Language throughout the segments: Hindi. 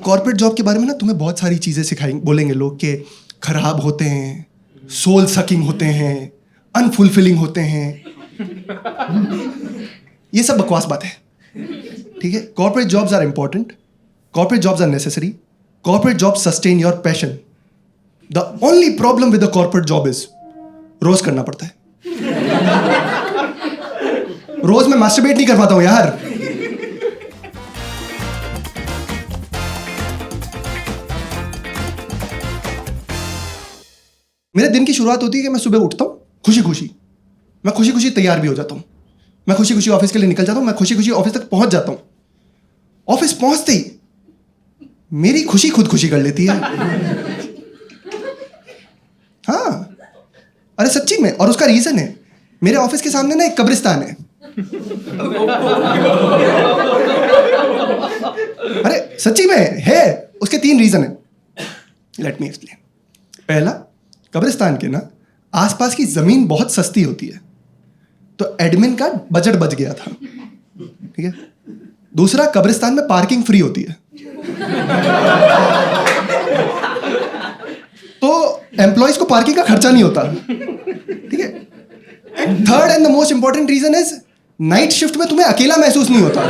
कॉर्पोरेट जॉब के बारे में ना तुम्हें बहुत सारी चीज़ें सिखाएंगे, बोलेंगे लोग कि खराब होते हैं, सोल सकिंग होते हैं, अनफुलफिलिंग होते हैं। ये सब बकवास बात है, ठीक है। Corporate jobs are important, corporate jobs are necessary, corporate jobs sustain your passion. The only problem with the corporate job is रोज करना पड़ता है। रोज मैं मास्टरबेट नहीं कर पाता हूं यार। मेरे दिन की शुरुआत होती है कि मैं सुबह उठता हूं खुशी खुशी, मैं खुशी खुशी तैयार भी हो जाता हूं, मैं खुशी खुशी ऑफिस के लिए निकल जाता हूं, मैं खुशी खुशी ऑफिस तक पहुंच जाता हूं। ऑफिस पहुंचते ही मेरी खुशी खुद खुशी कर लेती है। हाँ, अरे सच्ची में। और उसका रीजन है, मेरे ऑफिस के सामने ना एक कब्रिस्तान है। अरे सच्ची में है, उसके 3 रीजन है। Let me explain. पहला, कब्रिस्तान के ना आसपास की जमीन बहुत सस्ती होती है, तो एडमिन का बजट बच गया था, ठीक है। दूसरा, कब्रिस्तान में पार्किंग फ्री होती है, तो एम्प्लॉइज को पार्किंग का खर्चा नहीं होता, ठीक है। And third and the most important reason is, night shift में तुम्हें अकेला महसूस नहीं होता।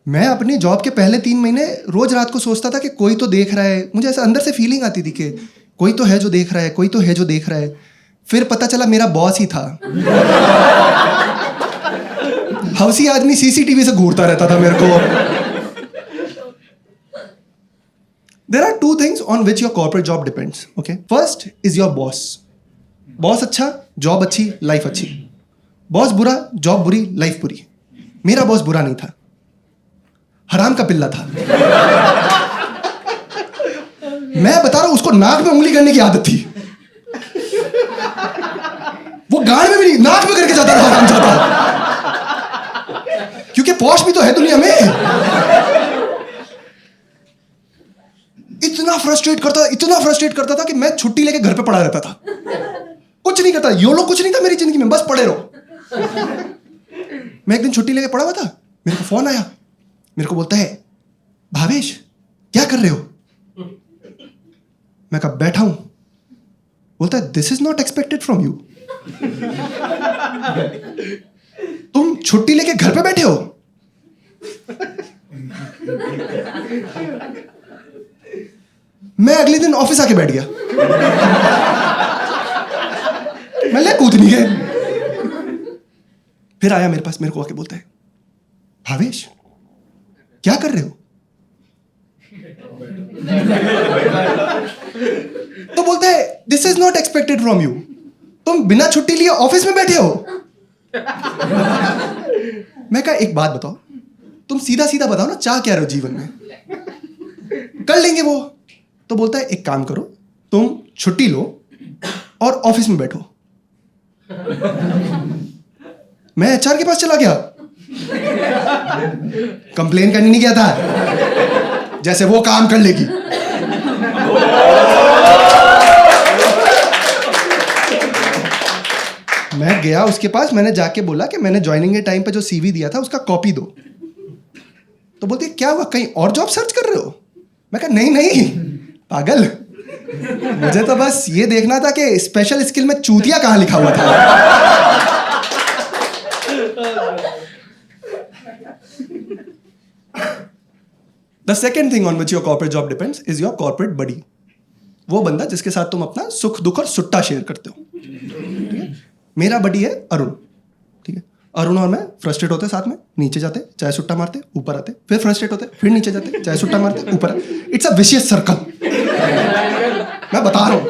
मैं अपनी जॉब के पहले 3 महीने रोज रात को सोचता था कि कोई तो देख रहा है। मुझे ऐसा अंदर से फीलिंग आती थी कि कोई तो है जो देख रहा है, कोई तो है जो देख रहा है। फिर पता चला मेरा बॉस ही था। हवसी आदमी सीसीटीवी से घूरता रहता था मेरे को। There are 2 things on which your corporate job depends. Okay, first is your boss. Boss अच्छा, जॉब अच्छी, लाइफ अच्छी। बॉस बुरा, जॉब बुरी, लाइफ बुरी। मेरा बॉस बुरा नहीं था, हराम का पिल्ला था। मैं बता रहा हूं, उसको नाक में उंगली करने की आदत थी। वो गाड़ में भी नहीं, नाक में करके जाता था, हराम जाता। क्योंकि पॉश भी तो है दुनिया में। इतना फ्रस्ट्रेट करता था कि मैं छुट्टी लेके घर पे पड़ा रहता था। कुछ नहीं करता, योलो कुछ नहीं था मेरी जिंदगी में, बस पड़े रहो। मैं एक दिन छुट्टी लेके पड़ा हुआ था, मेरे को फोन आया। मेरे को बोलता है, भावेश क्या कर रहे हो? मैं कहा बैठा हूं। बोलता है, this is not expected from you. तुम छुट्टी लेके घर पे बैठे हो? मैं अगले दिन ऑफिस आके बैठ गया। मैं ले कूद नहीं गए। फिर आया मेरे पास, मेरे को आके बोलता है, भावेश क्या कर रहे हो? तो बोलता है, this is not expected from you. तुम बिना छुट्टी लिए ऑफिस में बैठे हो। मैं कहा, एक बात बताओ, तुम सीधा सीधा बताओ ना, चाह क्या रहे हो जीवन में? कर लेंगे वो। तो बोलता है, एक काम करो, तुम छुट्टी लो और ऑफिस में बैठो। मैं एचआर के पास चला गया, कंप्लेन करने नहीं गया था, जैसे वो काम कर लेगी। मैं गया उसके पास, मैंने जाके बोला कि मैंने ज्वाइनिंग के टाइम पे जो सीवी दिया था उसका कॉपी दो। तो बोलती है, क्या हुआ, कहीं और जॉब सर्च कर रहे हो? मैं कहा, नहीं पागल, मुझे तो बस ये देखना था कि स्पेशल स्किल में चूतिया कहां लिखा हुआ था। The second thing on which your corporate job depends is your corporate buddy. वो बंदा जिसके साथ तुम अपना सुख दुख और सुट्टा शेयर करते हो, ठीक है। मेरा बडी है अरुण, ठीक है। अरुण और मैं फ्रस्ट्रेट होते साथ में, नीचे जाते, चाय सुट्टा मारते, ऊपर आते, फिर फ्रस्ट्रेट होते, फिर नीचे जाते, चाय सुट्टा मारते, ऊपर। It's a vicious circle. मैं बता रहा हूं।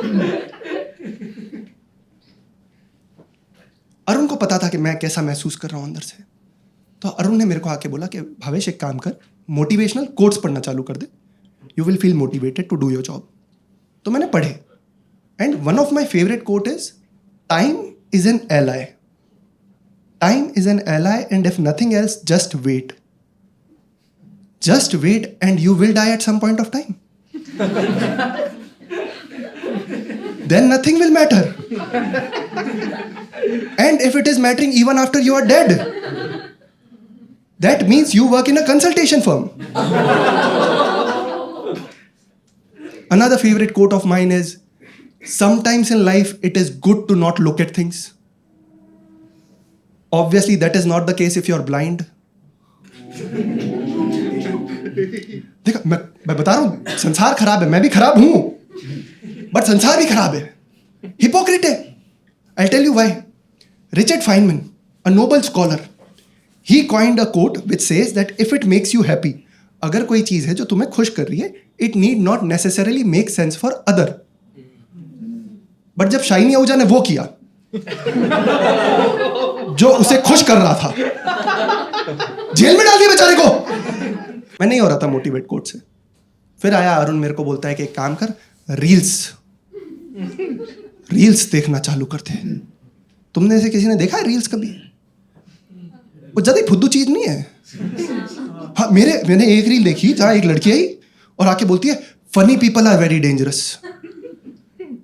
अरुण को पता था कि मैं कैसा महसूस कर रहा हूं अंदर से। तो अरुण ने मेरे को आके बोला कि भावेश एक काम कर, मोटिवेशनल कोट्स पढ़ना चालू कर दे, you will feel motivated to do your job. तो मैंने पढ़े, and one of my favourite quote is, time is an ally. Time is an ally and if nothing else, just wait. Just wait and you will die at some point of time. Then nothing will matter. And if it is mattering even after you are dead, that means you work in a consultation firm. Another favorite quote of mine is, sometimes in life it is good to not look at things. Obviously that is not the case if you are blind. देखो मैं बता रहा हूं, संसार खराब है, मैं भी खराब हूं, बट संसार भी खराब है, हिपोक्रेट है. I'll tell you why. Richard Feynman, a Nobel scholar, he coined a quote which says that if it makes you happy, अगर कोई चीज है जो तुम्हें खुश कर रही है, it need not necessarily make sense for other. But जब शाइनी आहूजा ने वो किया जो उसे खुश कर रहा था, जेल में डाल दिया बेचारे को. मैं नहीं हो रहा था मोटिवेट कोट से. फिर आया अरुण, मेरे को बोलता है कि एक काम कर, रील्स देखना चालू करते हैं. तुमने से किसी ने देखा है रील्स कभी? वो ज्यादा फुद्दू चीज नहीं है. हाँ, मैंने एक रील देखी जहां एक लड़की आई और आके बोलती है, funny people are very dangerous,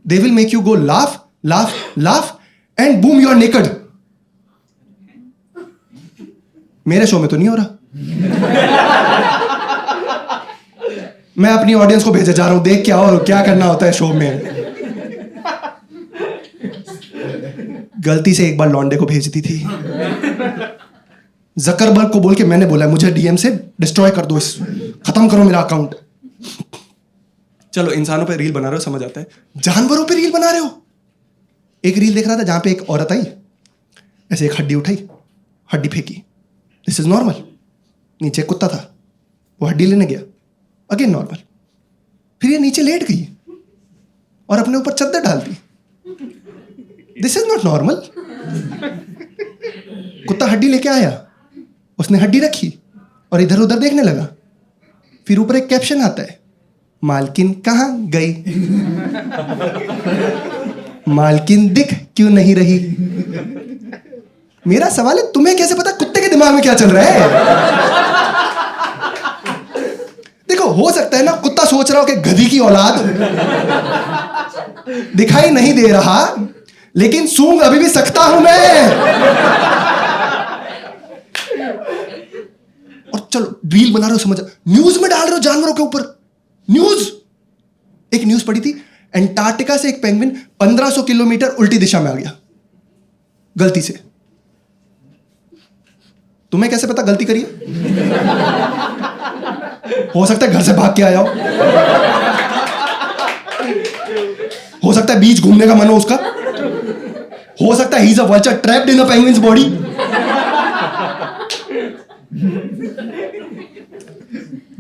they will make you go laugh laugh laugh and boom you are naked. मेरे शो में तो नहीं हो रहा. मैं अपनी ऑडियंस को भेजे जा रहा हूं, देख क्या और क्या करना होता है शो में. गलती से एक बार लॉन्डे को भेज दी थी. जकरबर्ग को बोल के मैंने बोला मुझे डीएम से डिस्ट्रॉय कर दो, खत्म करो मेरा अकाउंट. चलो इंसानों पे रील बना रहे हो, समझ आता है. जानवरों पे रील बना रहे हो. एक रील देख रहा था जहां पे एक औरत आई, ऐसे एक हड्डी उठाई, हड्डी फेंकी. This is normal. नीचे कुत्ता था, वो हड्डी लेने गया, अगेन नॉर्मल. फिर ये नीचे लेट गई और अपने ऊपर चद्दर डाल दी. This is not normal. कुत्ता हड्डी लेके आया, उसने हड्डी रखी और इधर उधर देखने लगा. फिर ऊपर एक कैप्शन आता है, मालकिन कहां गई, मालकिन दिख क्यों नहीं रही. मेरा सवाल है, तुम्हें कैसे पता कुत्ते के दिमाग में क्या चल रहा है? देखो, हो सकता है ना कुत्ता सोच रहा हो कि गधी की औलाद दिखाई नहीं दे रहा, लेकिन सूंघ अभी भी सकता हूं मैं. और चलो रील बना रहे हो, समझ, न्यूज में डाल रहे हो जानवरों के ऊपर. न्यूज, एक न्यूज पढ़ी थी, एंटार्क्टिका से एक पेंगुइन 1500 किलोमीटर उल्टी दिशा में आ गया गलती से. तुम्हें कैसे पता गलती करिए? हो सकता है घर से भाग के आया हो सकता है बीच घूमने का मन हो उसका, हो सकता है he is a vulture trapped in a penguin's body.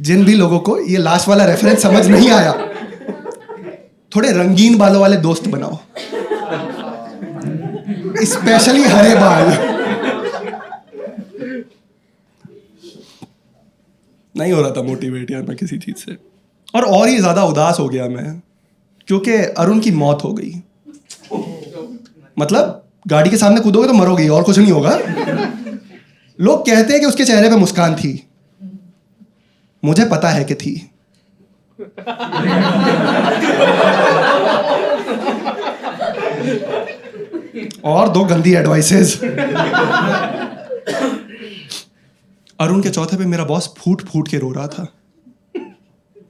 जिन भी लोगों को ये लास्ट वाला रेफरेंस समझ नहीं आया, थोड़े रंगीन बालों वाले दोस्त बनाओ, स्पेशली हरे बाल. नहीं हो रहा था मोटिवेट यार मैं किसी चीज से, और ही ज्यादा उदास हो गया मैं क्योंकि अरुण की मौत हो गई. मतलब गाड़ी के सामने कूदोगे तो मरोगे, और कुछ नहीं होगा. लोग कहते हैं कि उसके चेहरे पे मुस्कान थी, मुझे पता है कि थी. और दो गंदी एडवाइसेस. अरुण के चौथे पे मेरा बॉस फूट फूट के रो रहा था.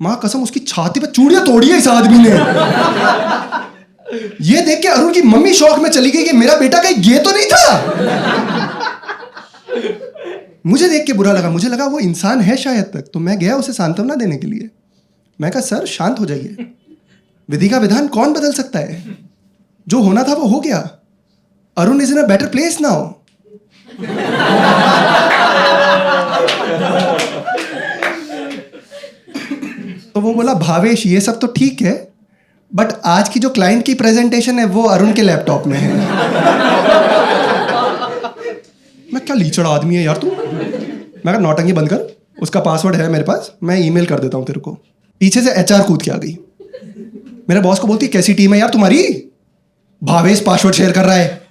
मां कसम, उसकी छाती पे चूड़ियां तोड़ी है इस आदमी ने. ये देख के अरुण की मम्मी शौक में चली गई कि मेरा बेटा कहीं गे तो नहीं था. मुझे देख के बुरा लगा, मुझे लगा वो इंसान है शायद तक, तो मैं गया उसे सांत्वना देने के लिए. मैं कहा सर शांत हो जाइए, विधि का विधान कौन बदल सकता है, जो होना था वो हो गया. Arun is in a better place now. तो वो बोला भावेश ये सब तो ठीक है, बट आज की जो क्लाइंट की प्रेजेंटेशन है वो अरुण के लैपटॉप में है. मैं क्या लीचड़ आदमी है यार तू. मैं कहा नौटंकी बंद कर, उसका पासवर्ड है मेरे पास, मैं ईमेल कर देता हूं तेरे को. पीछे से एचआर कूद के आ गई. मेरे बॉस को बोलती कैसी टीम है यार तुम्हारी, भावेश पासवर्ड शेयर कर रहा है.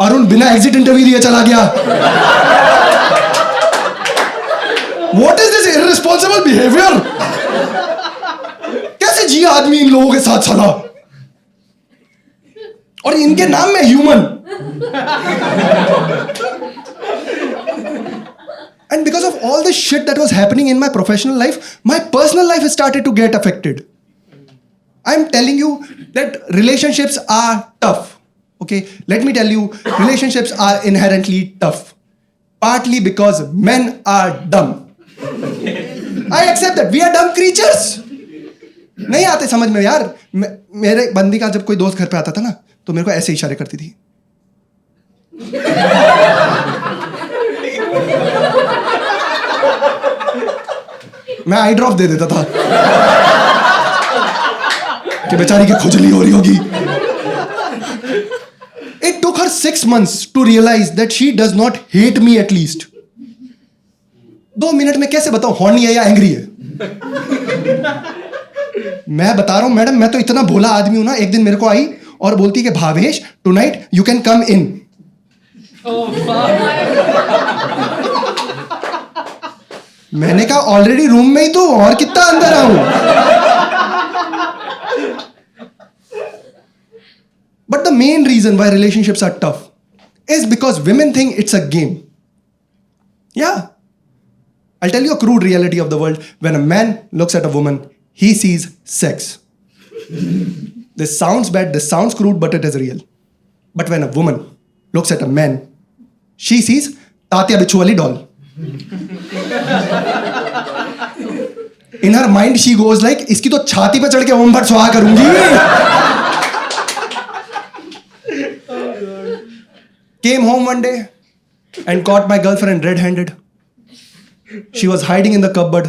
अरुण बिना एग्जिट इंटरव्यू दिए चला गया. What is this irresponsible behaviour. कैसे जिया आदमी इन लोगों के साथ साला. और इनके नाम में human. And because of all the shit that was happening in my professional life, my personal life has started to get affected. I'm telling you that relationships are tough. Okay, let me tell you, relationships are inherently tough. Partly because men are dumb. I accept that. We are dumb creatures. नहीं आते समझ में यार. मेरे बंदी का जब कोई दोस्त घर पे आता था ना, तो मेरे को ऐसे इशारे करती थी. मैं आई ड्रॉप दे देता था कि बेचारी की खुजली हो रही होगी. It took her 6 months to realize that she does not hate me at least. 2 minute में कैसे बताऊं हॉर्नी है या एंग्री है. मैं बता रहा हूं मैडम, मैं तो इतना भोला आदमी हूं ना. एक दिन मेरे को आई और बोलती कि Bhavesh tonight you can come in. मैंने कहा ऑलरेडी रूम में ही तो और कितना अंदर आऊं. But the main reason why relationships are tough is because women think it's a game. Yeah. I'll tell you a crude reality of the world. When a man looks at a woman, he sees sex. This sounds bad, this sounds crude, but it is real. But when a woman looks at a man, she sees Tatya Bichwali doll. In her mind, she goes like, इसकी तो छाती पे चढ़ के ओम भट स्वाहा करूंगी. Came home one day and caught my girlfriend red-handed. She was hiding in the cupboard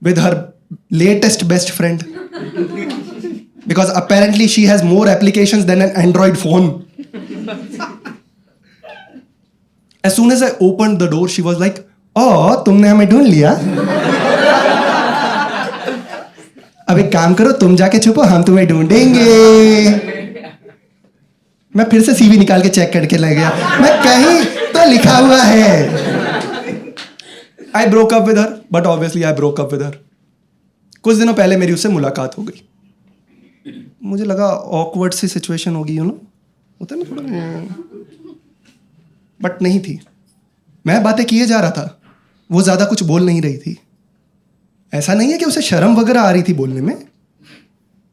with her latest best friend. Because apparently she has more applications than an Android phone. As soon as I opened the door, she was like, "Oh, तुमने हमें ढूंढ लिया? अब एक काम करो, तुम जाके छुपो, हम तुम्हें ढूंढेंगे." मैं फिर से सीवी निकाल के चेक करके लग गया. मैं कहीं तो लिखा हुआ है. I broke up with her, but obviously I broke up with her. कुछ दिनों पहले मेरी उससे मुलाकात हो गई. मुझे लगा awkward सी सिचुएशन होगी, यू नो, होता है ना थोड़ा. बट नहीं थी. मैं बातें किए जा रहा था, वो ज्यादा कुछ बोल नहीं रही थी. ऐसा नहीं है कि उसे शर्म वगैरह आ रही थी बोलने में.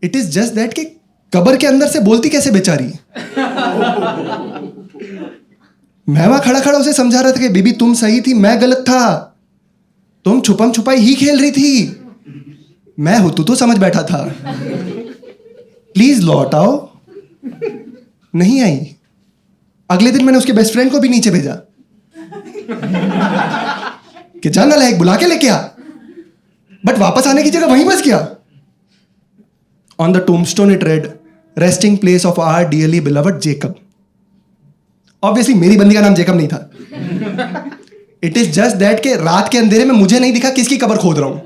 इट इज जस्ट दैट कि कब्र के अंदर से बोलती कैसे बेचारी. मैं वहां खड़ा खड़ा उसे समझा रहा था कि बेबी तुम सही थी, मैं गलत था. तुम छुपम छुपाई ही खेल रही थी. मैं हूं तो समझ बैठा था. प्लीज लौट आओ. नहीं आई. अगले दिन मैंने उसके बेस्ट फ्रेंड को भी नीचे भेजा कि जाना लायक बुला के लेके आ. बट वापस आने की जगह वहीं बस गया. On the tombstone it read, resting place of our dearly beloved Jacob. Obviously मेरी बंदी का नाम जेकब नहीं था. It is just that कि रात के अंधेरे में मुझे नहीं दिखा किसकी कब्र खोद रहा हूं.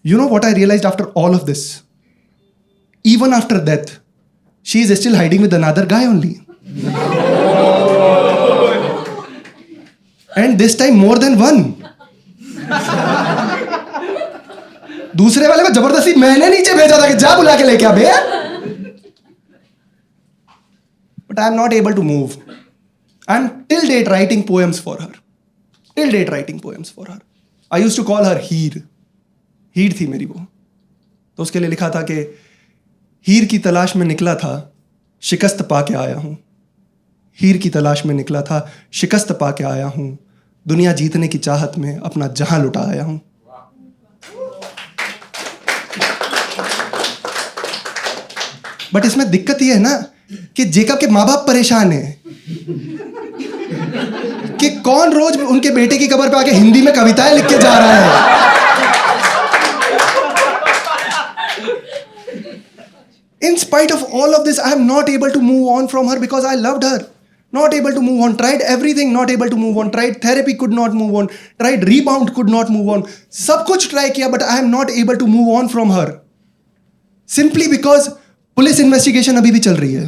You know what I realized after all of this? Even after death, she is still hiding with another guy only. And this time more than one. दूसरे वाले को जबरदस्ती मैंने नीचे भेजा था कि जा बुला के लेके आ बे. But I am not able to move. I am till date writing poems for her. Till date writing poems for her. I used to call her हीर. हीर थी मेरी वो. तो उसके लिए लिखा था कि हीर की तलाश में निकला था, शिकस्त पाके आया हूं. हीर की तलाश में निकला था, शिकस्त पाके आया हूं. दुनिया जीतने की चाहत में अपना जहां लुटा आया हूं. बट इसमें दिक्कत यह है ना कि जेकब के माँ बाप परेशान हैं कि कौन रोज उनके बेटे की कब्र पे आके हिंदी में कविताएं लिख के जा रहा है. In spite of all of this, I am not able to move on from her because I loved her. Not able to move on. Tried everything, not able to move on. Tried therapy, could not move on. Tried rebound, could not move on. सब कुछ try किया, but I am not able to move on from her. Simply because police investigation अभी भी चल रही है.